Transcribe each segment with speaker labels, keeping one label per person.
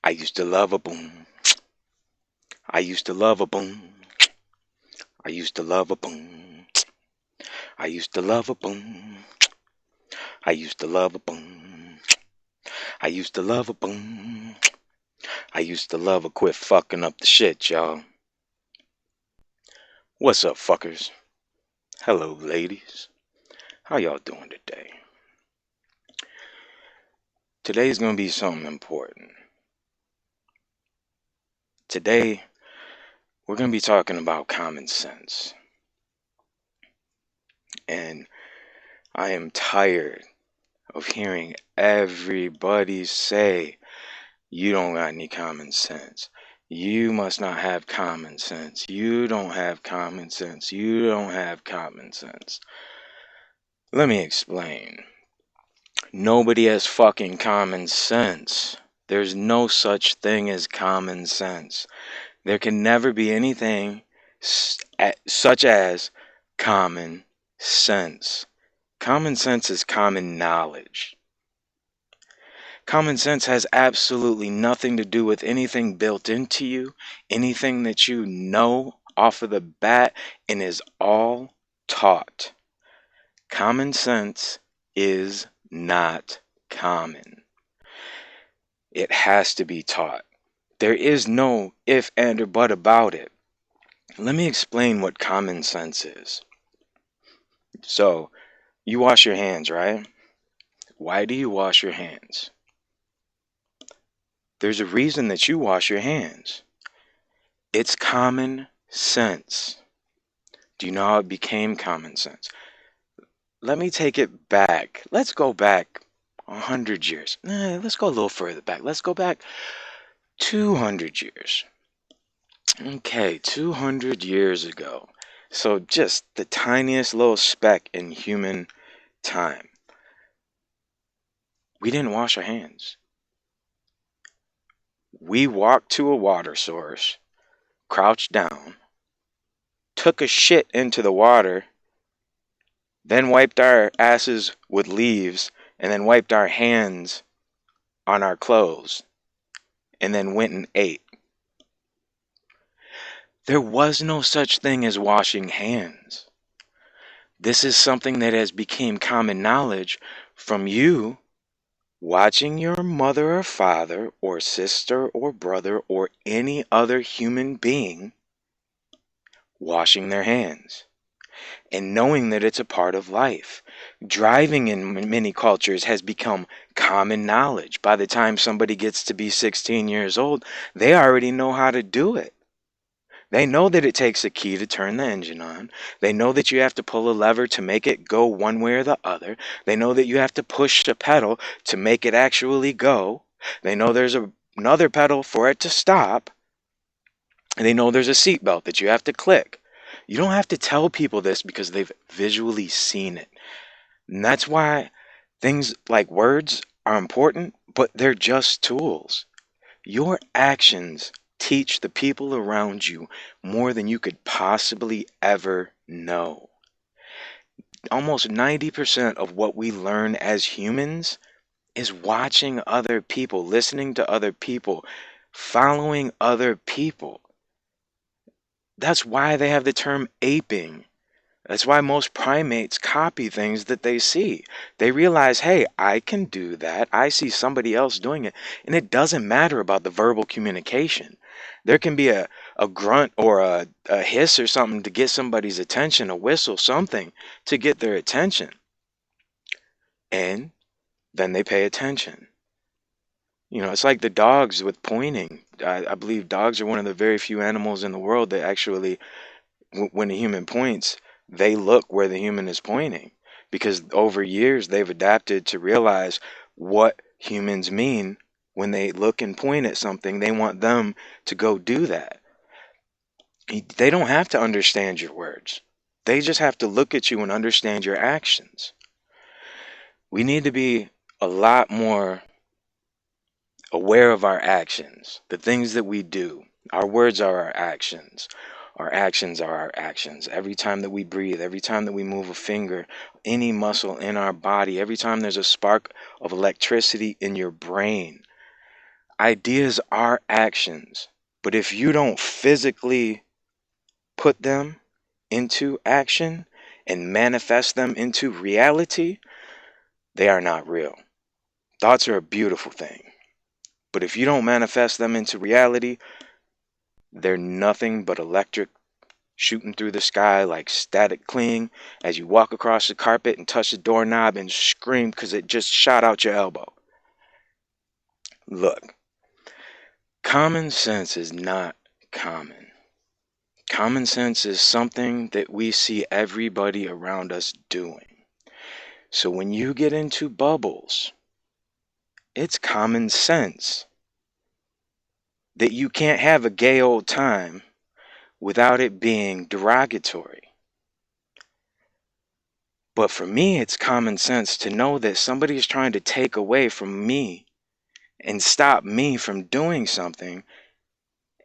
Speaker 1: I used to love a boom. I used to love a boom. I used to love a boom. I used to love a boom. I used to love a boom. I used to love a boom. I used to love a quit fucking up the shit, y'all. What's up, fuckers? Hello, ladies. How y'all doing today? Today's gonna be something important. Today, we're gonna be talking about common sense. And I am tired of hearing everybody say, you don't got any common sense. You must not have common sense. You don't have common sense. You don't have common sense. Let me explain. Nobody has fucking common sense. There's no such thing as common sense. There can never be anything such as common sense. Common sense is common knowledge. Common sense has absolutely nothing to do with anything built into you, anything that you know off of the bat, and is all taught. Common sense is not common. It has to be taught. There is no if, and, or but about it. Let me explain what common sense is. So, you wash your hands, right? Why do you wash your hands? There's a reason that you wash your hands. It's common sense. Do you know how it became common sense? Let me take it back. Let's go back 100 years. Let's go a little further back. Let's go back 200 years. Okay, 200 years ago. So just the tiniest little speck in human time. We didn't wash our hands. We walked to a water source, crouched down, took a shit into the water, then wiped our asses with leaves, and then wiped our hands on our clothes, and then went and ate. There was no such thing as washing hands. This is something that has become common knowledge from you watching your mother or father or sister or brother or any other human being washing their hands and knowing that it's a part of life. Driving in many cultures has become common knowledge. By the time somebody gets to be 16 years old, they already know how to do it. They know that it takes a key to turn the engine on. They know that you have to pull a lever to make it go one way or the other. They know that you have to push the pedal to make it actually go. They know there's another pedal for it to stop. And they know there's a seatbelt that you have to click. You don't have to tell people this because they've visually seen it. And that's why things like words are important, but they're just tools. Your actions teach the people around you more than you could possibly ever know. Almost 90% of what we learn as humans is watching other people, listening to other people, following other people. That's why they have the term aping. That's why most primates copy things that they see. They realize, hey, I can do that. I see somebody else doing it. And it doesn't matter about the verbal communication. There can be a grunt or a hiss or something to get somebody's attention, a whistle, something to get their attention. And then they pay attention. You know, it's like the dogs with pointing. I believe dogs are one of the very few animals in the world that actually, when a human points, they look where the human is pointing, because over years they've adapted to realize what humans mean when they look and point at something. They want them to go do that. They don't have to understand your words. They just have to look at you and understand your actions. We need to be a lot more aware of our actions, the things that we do. Our words are our actions. Our actions are our actions. Every time that we breathe, every time that we move a finger, any muscle in our body, every time there's a spark of electricity in your brain, Ideas are actions, but if you don't physically put them into action and manifest them into reality, they are not real. Thoughts are a beautiful thing, but if you don't manifest them into reality, they're nothing but electric shooting through the sky like static cling as you walk across the carpet and touch the doorknob and scream because it just shot out your elbow. Look, common sense is not common. Common sense is something that we see everybody around us doing. So when you get into bubbles, it's common sense that you can't have a gay old time without it being derogatory. But for me, it's common sense to know that somebody is trying to take away from me and stop me from doing something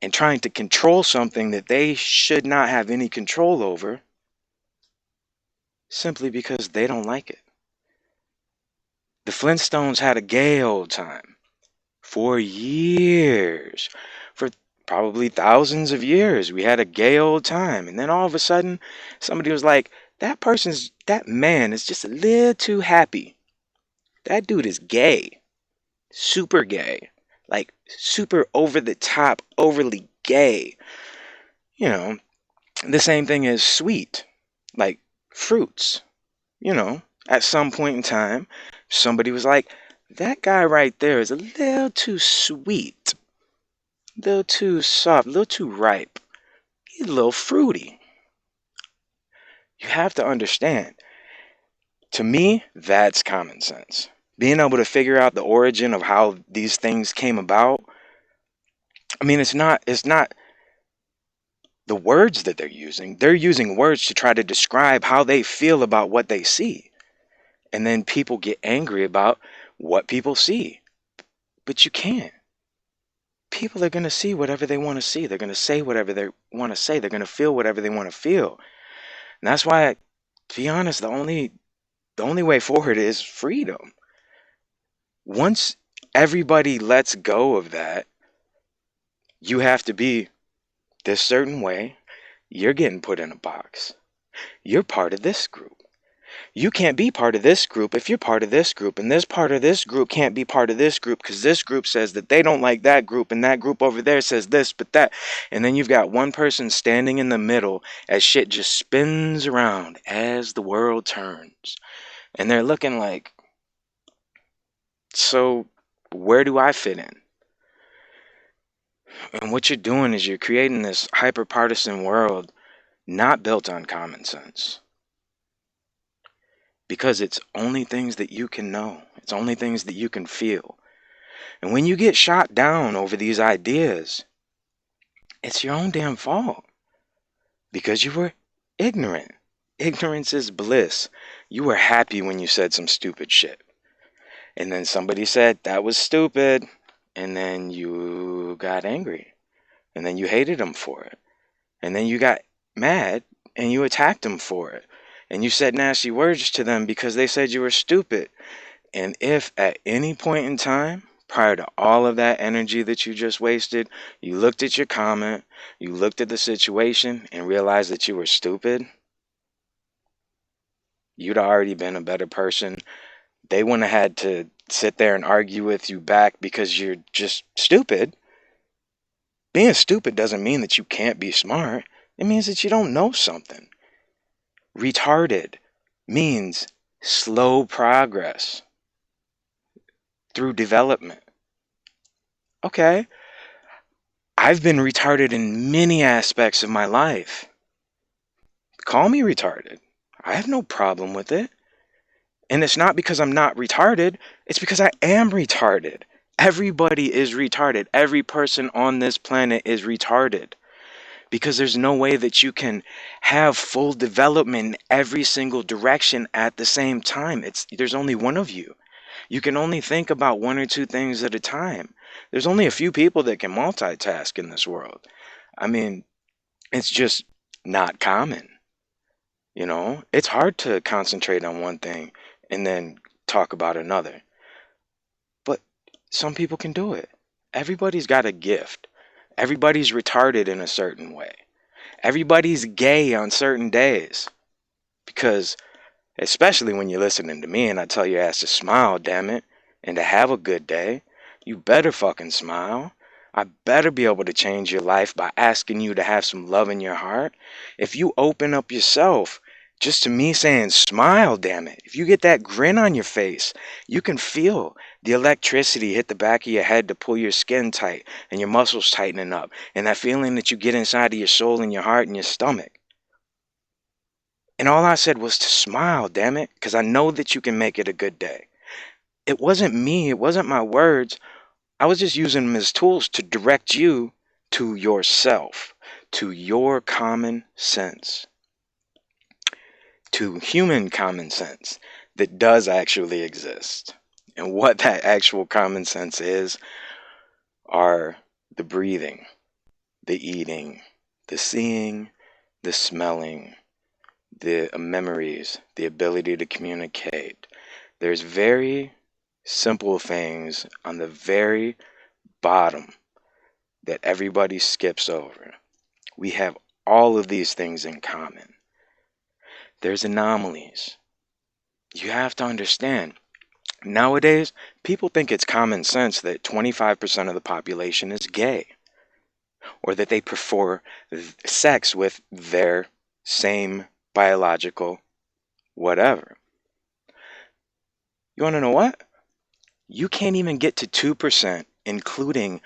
Speaker 1: and trying to control something that they should not have any control over simply because they don't like it. The Flintstones had a gay old time for years. For probably thousands of years, we had a gay old time. And then all of a sudden, somebody was like, that man is just a little too happy. That dude is gay. Super gay. Like, super over the top, overly gay. You know, the same thing as sweet. Like, fruits. You know, at some point in time, somebody was like, that guy right there is a little too sweet, a little too soft, a little too ripe. He's a little fruity. You have to understand. To me, that's common sense. Being able to figure out the origin of how these things came about. I mean, it's not the words that they're using. They're using words to try to describe how they feel about what they see. And then people get angry about what people see. But you can't. People are going to see whatever they want to see. They're going to say whatever they want to say. They're going to feel whatever they want to feel. And that's why, to be honest, the only way forward is freedom. Once everybody lets go of that, you have to be this certain way. You're getting put in a box. You're part of this group. You can't be part of this group if you're part of this group, and this part of this group can't be part of this group because this group says that they don't like that group, and that group over there says this but that. And then you've got one person standing in the middle as shit just spins around as the world turns. And they're looking like, so where do I fit in? And what you're doing is you're creating this hyper-partisan world not built on common sense. Because it's only things that you can know. It's only things that you can feel. And when you get shot down over these ideas, it's your own damn fault. Because you were ignorant. Ignorance is bliss. You were happy when you said some stupid shit. And then somebody said, that was stupid. And then you got angry. And then you hated them for it. And then you got mad and you attacked them for it. And you said nasty words to them because they said you were stupid. And if at any point in time, prior to all of that energy that you just wasted, you looked at your comment, you looked at the situation and realized that you were stupid, you'd already been a better person. They wouldn't have had to sit there and argue with you back because you're just stupid. Being stupid doesn't mean that you can't be smart. It means that you don't know something. Retarded means slow progress through development. Okay, I've been retarded in many aspects of my life. Call me retarded. I have no problem with it. And it's not because I'm not retarded. It's because I am retarded. Everybody is retarded. Every person on this planet is retarded. Because there's no way that you can have full development in every single direction at the same time. There's only one of you. You can only think about one or two things at a time. There's only a few people that can multitask in this world. I mean, it's just not common. You know, it's hard to concentrate on one thing and then talk about another. But some people can do it. Everybody's got a gift. Everybody's retarded in a certain way. Everybody's gay on certain days. Because, especially when you're listening to me and I tell your ass to smile, damn it, and to have a good day, you better fucking smile. I better be able to change your life by asking you to have some love in your heart. If you open up yourself just to me saying smile, damn it, if you get that grin on your face, you can feel the electricity hit the back of your head to pull your skin tight and your muscles tightening up, and that feeling that you get inside of your soul and your heart and your stomach. And all I said was to smile, damn it, because I know that you can make it a good day. It wasn't me, it wasn't my words. I was just using them as tools to direct you to yourself, to your common sense, to human common sense that does actually exist. And what that actual common sense is are the breathing, the eating, the seeing, the smelling, the memories, the ability to communicate. There's very simple things on the very bottom that everybody skips over. We have all of these things in common. There's anomalies. You have to understand, nowadays, people think it's common sense that 25% of the population is gay, or that they prefer sex with their same biological whatever. You want to know what? You can't even get to 2%, including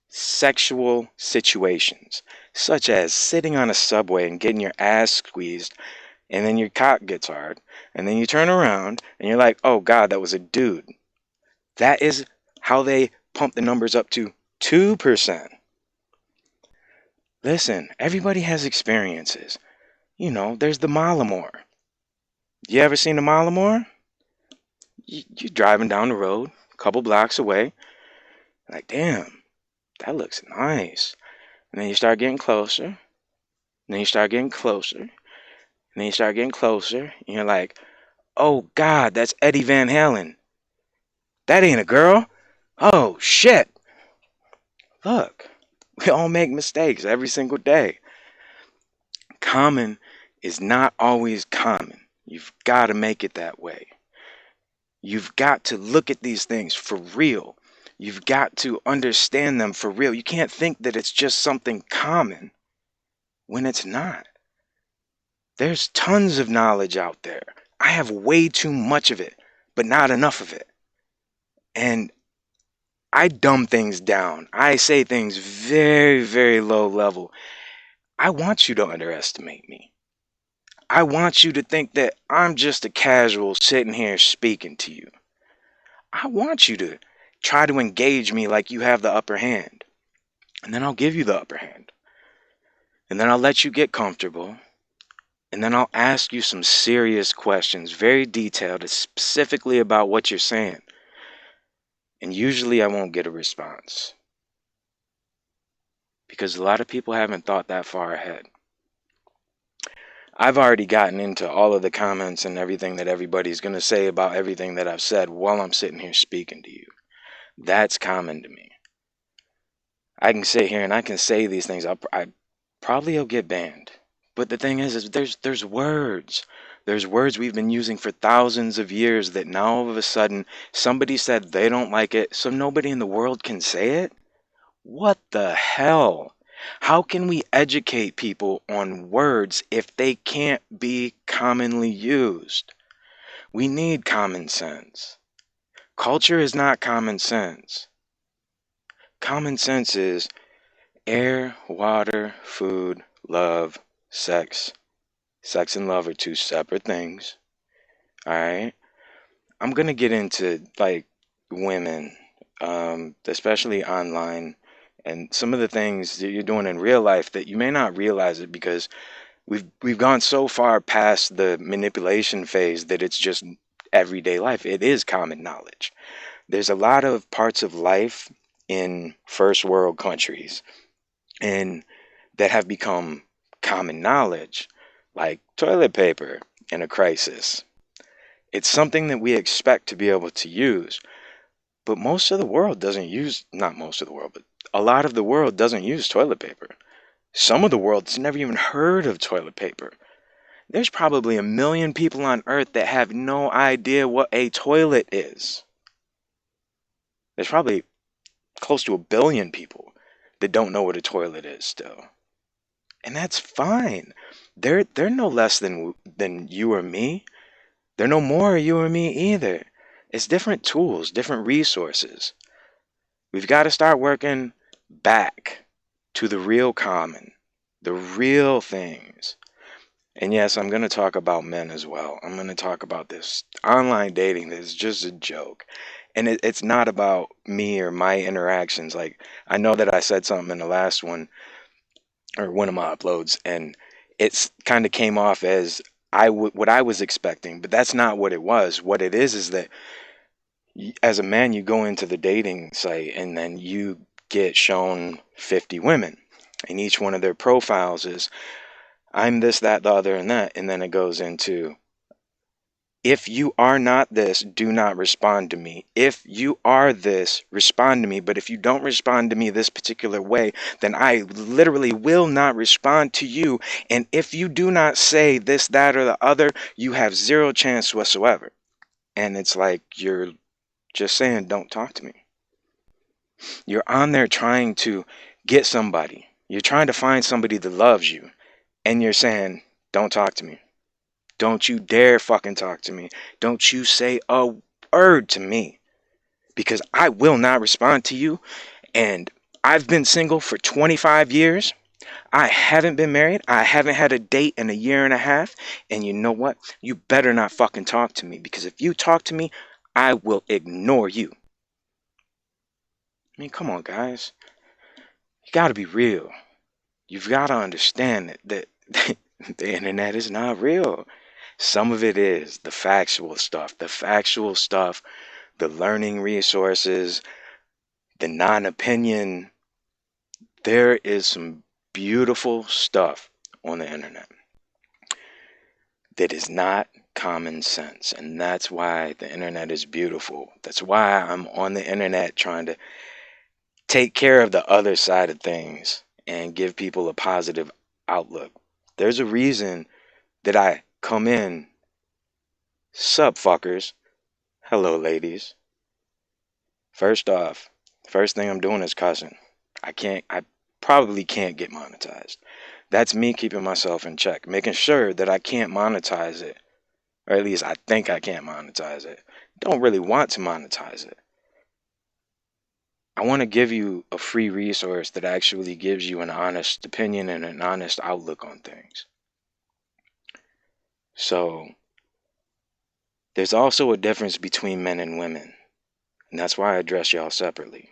Speaker 1: sexual situations, such as sitting on a subway and getting your ass squeezed, and then your cock gets hard, and then you turn around and you're like, oh God, that was a dude. That is how they pump the numbers up to 2%. Listen, everybody has experiences. You know, there's the Malamore. You ever seen the Malamore? You're driving down the road, a couple blocks away, like, damn, that looks nice. And then you start getting closer, and then you start getting closer, and then you start getting closer, and you're like, oh God, that's Eddie Van Halen. That ain't a girl. Oh shit. Look, we all make mistakes every single day. Common is not always common. You've got to make it that way. You've got to look at these things for real. You've got to understand them for real. You can't think that it's just something common when it's not. There's tons of knowledge out there. I have way too much of it, but not enough of it. And I dumb things down. I say things very, very low level. I want you to underestimate me. I want you to think that I'm just a casual sitting here speaking to you. I want you to try to engage me like you have the upper hand. And then I'll give you the upper hand. And then I'll let you get comfortable. And then I'll ask you some serious questions, very detailed, specifically about what you're saying. And usually I won't get a response. Because a lot of people haven't thought that far ahead. I've already gotten into all of the comments and everything that everybody's going to say about everything that I've said while I'm sitting here speaking to you. That's common to me. I can sit here and I can say these things. I probably will get banned. But the thing is there's words. There's words we've been using for thousands of years that now all of a sudden somebody said they don't like it, so nobody in the world can say it? What the hell? How can we educate people on words if they can't be commonly used? We need common sense. Culture is not common sense. Common sense is air, water, food, love, sex. Sex and love are two separate things. Alright? I'm going to get into, like, women, especially online, and some of the things that you're doing in real life that you may not realize it because we've gone so far past the manipulation phase that it's just everyday life. It is common knowledge. There's a lot of parts of life in first world countries and that have become common knowledge, like toilet paper in a crisis. It's something that we expect to be able to use. But most of the world doesn't use, not most of the world, but a lot of the world doesn't use toilet paper. Some of the world's never even heard of toilet paper. There's probably 1 million people on Earth that have no idea what a toilet is. There's probably close to 1 billion people that don't know what a toilet is still. And that's fine. They're no less than you or me. They're no more you or me either. It's different tools, different resources. We've got to start working back to the real common, the real things. And yes, I'm going to talk about men as well. I'm going to talk about this online dating that's just a joke. And it's not about me or my interactions. Like, I know that I said something in the last one, or one of my uploads, and it's kind of came off as what I was expecting, but that's not what it was. What it is that as a man, you go into the dating site and then you get shown 50 women, and each one of their profiles is, I'm this, that, the other, and that. And then it goes into, if you are not this, do not respond to me. If you are this, respond to me. But if you don't respond to me this particular way, then I literally will not respond to you. And if you do not say this, that, or the other, you have zero chance whatsoever. And it's like you're just saying, don't talk to me. You're on there trying to get somebody. You're trying to find somebody that loves you. And you're saying, don't talk to me. Don't you dare fucking talk to me. Don't you say a word to me. Because I will not respond to you. And I've been single for 25 years. I haven't been married. I haven't had a date in 1.5 years. And you know what? You better not fucking talk to me. Because if you talk to me, I will ignore you. I mean, come on, guys. You gotta be real. You've got to understand that the internet is not real. Some of it is the factual stuff, the learning resources, the non-opinion. There is some beautiful stuff on the internet that is not common sense. And that's why the internet is beautiful. That's why I'm on the internet trying to take care of the other side of things and give people a positive outlook. There's a reason that I come in. Sup, fuckers. Hello, ladies. First off, first thing I'm doing is cussing. I probably can't get monetized. That's me keeping myself in check, making sure that I can't monetize it. Or at least I think I can't monetize it. Don't really want to monetize it. I want to give you a free resource that actually gives you an honest opinion and an honest outlook on things. So, there's also a difference between men and women. And that's why I address y'all separately.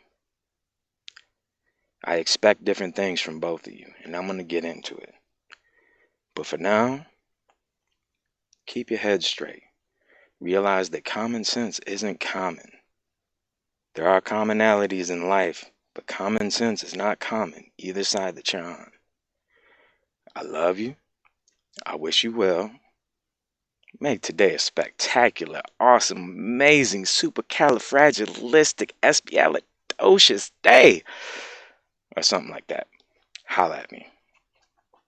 Speaker 1: I expect different things from both of you, and I'm going to get into it. But for now, keep your head straight. Realize that common sense isn't common. There are commonalities in life, but common sense is not common, either side that you're on. I love you. I wish you well. Make today a spectacular, awesome, amazing, supercalifragilisticexpialidocious day. Or something like that. Holla at me.